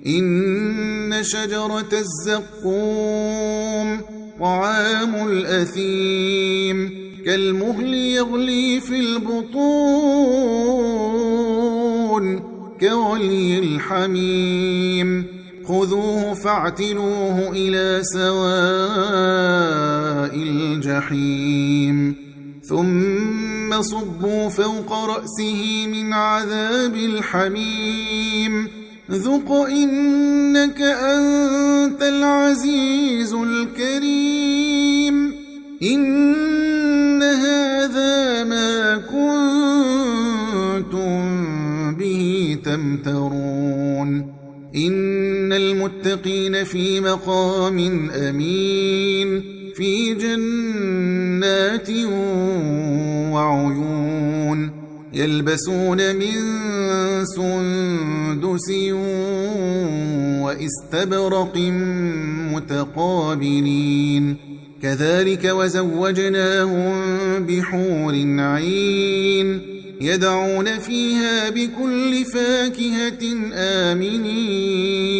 إن شجرة الزقوم طعام الأثيم كالمهل يغلي في البطون كغلي الحميم خذوه فاعتلوه إلى سواء الجحيم ثم صبوا فوق رأسه من عذاب الحميم ذق إنك أنت العزيز الكريم إن هذا ما كنتم به تمترون إن المتقين في مقام أمين في جنات وعيون يلبسون من سندس وإستبرق متقابلين كذلك وزوجناهم بحور عين يدعون فيها بكل فاكهة آمنين